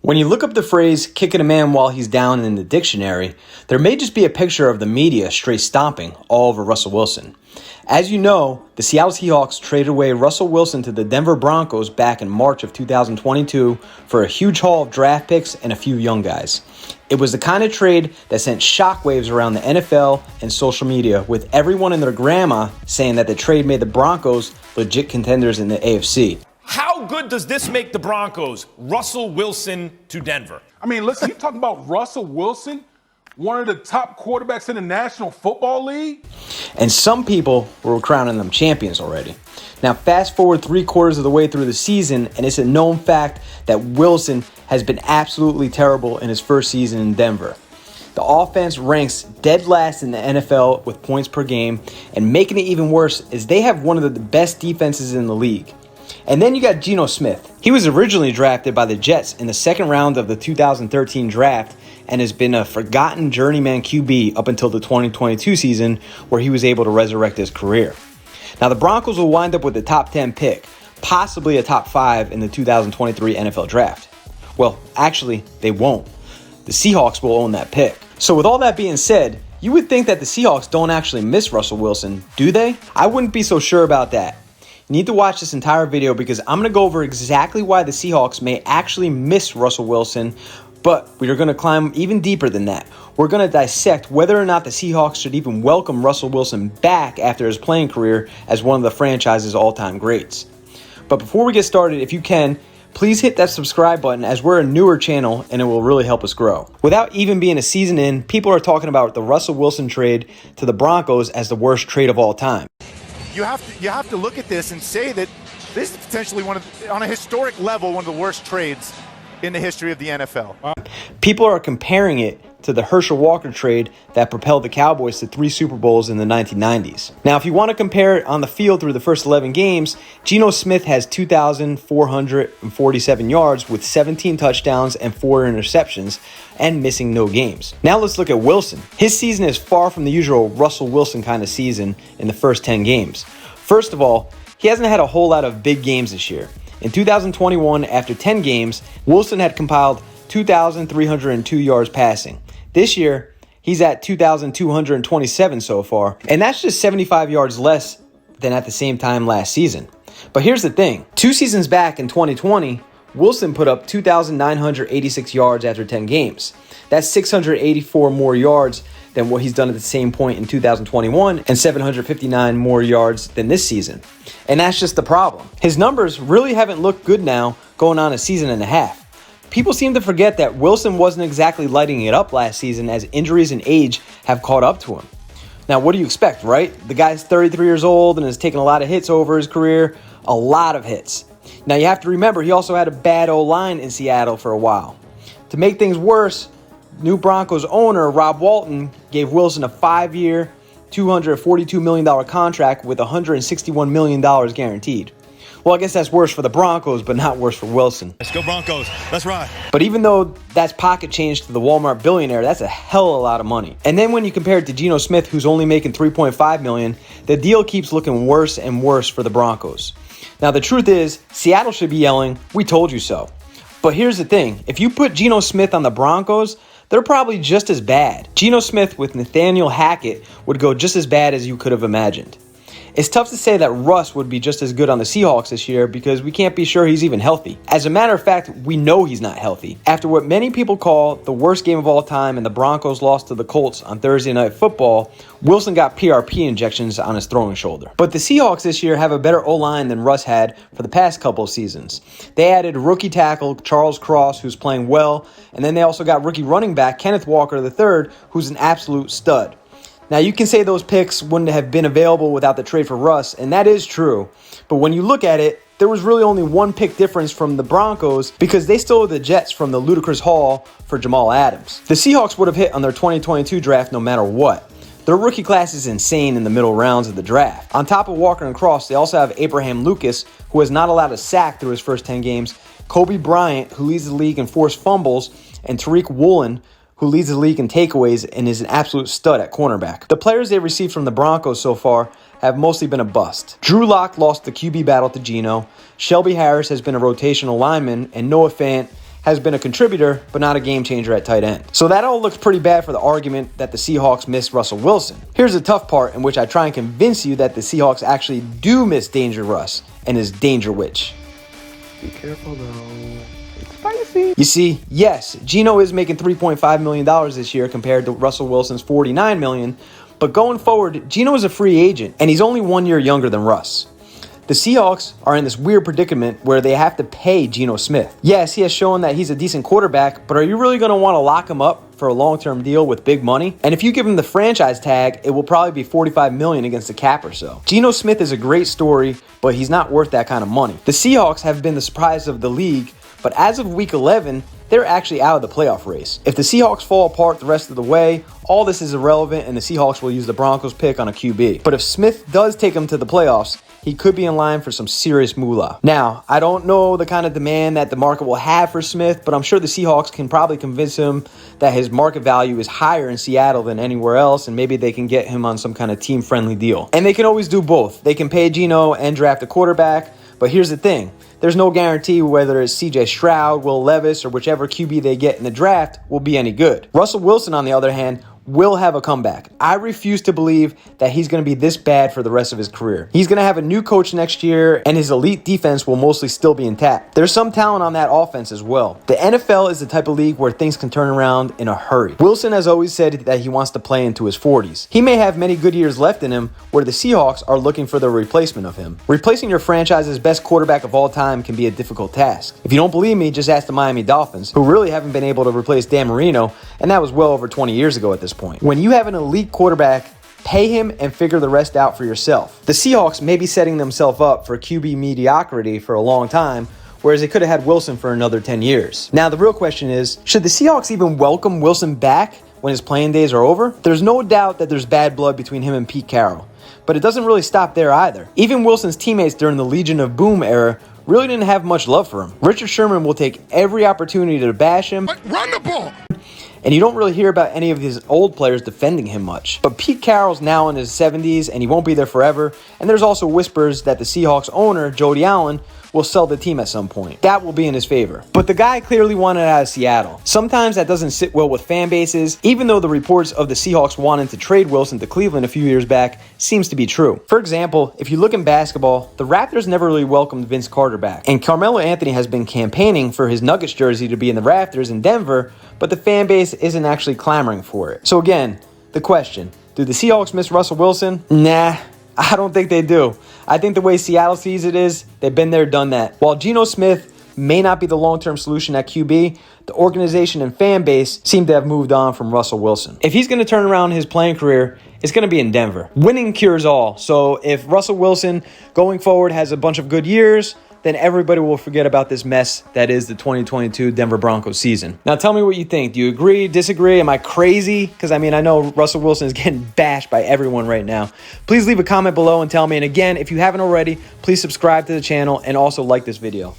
When you look up the phrase kicking a man while he's down in the dictionary, there may just be a picture of the media straight stomping all over Russell Wilson. As you know, the Seattle Seahawks traded away Russell Wilson to the Denver Broncos back in March of 2022 for a huge haul of draft picks and a few young guys. It was the kind of trade that sent shockwaves around the NFL and social media, with everyone and their grandma saying that the trade made the Broncos legit contenders in the AFC. How good does this make the Broncos? Russell Wilson to Denver. I mean, listen, you're talking about Russell Wilson, one of the top quarterbacks in the National Football League? And some people were crowning them champions already. Now, fast forward 3/4 of the way through the season, and it's a known fact that Wilson has been absolutely terrible in his first season in Denver. The offense ranks dead last in the NFL with points per game, and making it even worse is they have one of the best defenses in the league. And then you got Geno Smith. He was originally drafted by the Jets in the second round of the 2013 draft and has been a forgotten journeyman QB up until the 2022 season, where he was able to resurrect his career. Now, the Broncos will wind up with a top 10 pick, possibly a top 5 in the 2023 NFL draft. Well, actually, they won't. The Seahawks will own that pick. So with all that being said, you would think that the Seahawks don't actually miss Russell Wilson, do they? I wouldn't be so sure about that. You need to watch this entire video because I'm going to go over exactly why the Seahawks may actually miss Russell Wilson, but we are going to climb even deeper than that. We're going to dissect whether or not the Seahawks should even welcome Russell Wilson back after his playing career as one of the franchise's all-time greats. But before we get started, if you can, please hit that subscribe button as we're a newer channel and it will really help us grow. Without even being a season in, people are talking about the Russell Wilson trade to the Broncos as the worst trade of all time. You have to look at this and say that this is potentially on a historic level, one of the worst trades in the history of the NFL. People are comparing it to the Herschel Walker trade that propelled the Cowboys to 3 Super Bowls in the 1990s. Now, if you want to compare it on the field through the first 11 games, Geno Smith has 2,447 yards with 17 touchdowns and 4 interceptions and missing no games. Now let's look at Wilson. His season is far from the usual Russell Wilson kind of season in the first 10 games. First of all, he hasn't had a whole lot of big games this year. In 2021, after 10 games, Wilson had compiled 2,302 yards passing. This year, he's at 2,227 so far, and that's just 75 yards less than at the same time last season. But here's the thing. 2 seasons back in 2020, Wilson put up 2,986 yards after 10 games. That's 684 more yards than what he's done at the same point in 2021 and 759 more yards than this season. And that's just the problem. His numbers really haven't looked good now going on a season and a half. People seem to forget that Wilson wasn't exactly lighting it up last season as injuries and age have caught up to him. Now, what do you expect, right? The guy's 33 years old and has taken a lot of hits over his career, a lot of hits. Now, you have to remember, he also had a bad O-line in Seattle for a while. To make things worse, new Broncos owner Rob Walton gave Wilson a 5-year, $242 million contract with $161 million guaranteed. Well, I guess that's worse for the Broncos, but not worse for Wilson. Let's go Broncos. Let's ride. But even though that's pocket change to the Walmart billionaire, that's a hell of a lot of money. And then when you compare it to Geno Smith, who's only making $3.5 million, the deal keeps looking worse and worse for the Broncos. Now, the truth is, Seattle should be yelling, "We told you so." But here's the thing. If you put Geno Smith on the Broncos, they're probably just as bad. Geno Smith with Nathaniel Hackett would go just as bad as you could have imagined. It's tough to say that Russ would be just as good on the Seahawks this year because we can't be sure he's even healthy. As a matter of fact, we know he's not healthy. After what many people call the worst game of all time and the Broncos lost to the Colts on Thursday Night Football, Wilson got PRP injections on his throwing shoulder. But the Seahawks this year have a better O-line than Russ had for the past couple of seasons. They added rookie tackle Charles Cross, who's playing well, and then they also got rookie running back Kenneth Walker III, who's an absolute stud. Now, you can say those picks wouldn't have been available without the trade for Russ, and that is true. But when you look at it, there was really only one pick difference from the Broncos because they stole the Jets from the ludicrous haul for Jamal Adams. The Seahawks would have hit on their 2022 draft no matter what. Their rookie class is insane in the middle rounds of the draft. On top of Walker and Cross, they also have Abraham Lucas, who has not allowed a sack through his first 10 games, Kobe Bryant, who leads the league in forced fumbles, and Tariq Woolen, who leads the league in takeaways and is an absolute stud at cornerback. The players they received from the Broncos so far have mostly been a bust. Drew Lock lost the QB battle to Geno, Shelby Harris has been a rotational lineman, and Noah Fant has been a contributor, but not a game changer at tight end. So that all looks pretty bad for the argument that the Seahawks miss Russell Wilson. Here's the tough part in which I try and convince you that the Seahawks actually do miss Danger Russ and his Danger Witch. Be careful though. It's spicy. You see, yes, Geno is making $3.5 million this year compared to Russell Wilson's $49 million, but going forward, Geno is a free agent, and he's only 1 year younger than Russ. The Seahawks are in this weird predicament where they have to pay Geno Smith. Yes, he has shown that he's a decent quarterback, but are you really going to want to lock him up for a long-term deal with big money? And if you give him the franchise tag, it will probably be $45 million against the cap or so. Geno Smith is a great story, but he's not worth that kind of money. The Seahawks have been the surprise of the league, but as of week 11, they're actually out of the playoff race. If the Seahawks fall apart the rest of the way, all this is irrelevant and the Seahawks will use the Broncos pick on a QB. But if Smith does take them to the playoffs, he could be in line for some serious moolah. Now, I don't know the kind of demand that the market will have for Smith, but I'm sure the Seahawks can probably convince him that his market value is higher in Seattle than anywhere else, and maybe they can get him on some kind of team-friendly deal. And they can always do both. They can pay Geno and draft a quarterback, but here's the thing. There's no guarantee whether it's CJ Stroud, Will Levis, or whichever QB they get in the draft will be any good. Russell Wilson, on the other hand, will have a comeback. I refuse to believe that he's going to be this bad for the rest of his career. He's going to have a new coach next year, and his elite defense will mostly still be intact. There's some talent on that offense as well. The NFL is the type of league where things can turn around in a hurry. Wilson has always said that he wants to play into his 40s. He may have many good years left in him, where the Seahawks are looking for the replacement of him. Replacing your franchise's best quarterback of all time can be a difficult task. If you don't believe me, just ask the Miami Dolphins, who really haven't been able to replace Dan Marino, and that was well over 20 years ago at this point. When you have an elite quarterback, pay him and figure the rest out for yourself. The Seahawks may be setting themselves up for QB mediocrity for a long time, whereas they could have had Wilson for another 10 years. Now, the real question is, should the Seahawks even welcome Wilson back when his playing days are over? There's no doubt that there's bad blood between him and Pete Carroll, but it doesn't really stop there either. Even Wilson's teammates during the Legion of Boom era really didn't have much love for him. Richard Sherman will take every opportunity to bash him. But run the ball! And you don't really hear about any of his old players defending him much. But Pete Carroll's now in his 70s, and he won't be there forever. And there's also whispers that the Seahawks owner, Jody Allen, will sell the team at some point. That will be in his favor. But the guy clearly wanted out of Seattle. Sometimes that doesn't sit well with fan bases, even though the reports of the Seahawks wanting to trade Wilson to Cleveland a few years back seems to be true. For example, if you look in basketball, the Raptors never really welcomed Vince Carter back. And Carmelo Anthony has been campaigning for his Nuggets jersey to be in the rafters in Denver, but the fan base isn't actually clamoring for it. So again, the question, do the Seahawks miss Russell Wilson? Nah, I don't think they do. I think the way Seattle sees it is, they've been there, done that. While Geno Smith may not be the long-term solution at QB, the organization and fan base seem to have moved on from Russell Wilson. If he's going to turn around his playing career, it's going to be in Denver. Winning cures all. So if Russell Wilson going forward has a bunch of good years, then everybody will forget about this mess that is the 2022 Denver Broncos season. Now tell me what you think. Do you agree, disagree? Am I crazy? Because I know Russell Wilson is getting bashed by everyone right now. Please leave a comment below and tell me. And again, if you haven't already, please subscribe to the channel and also like this video.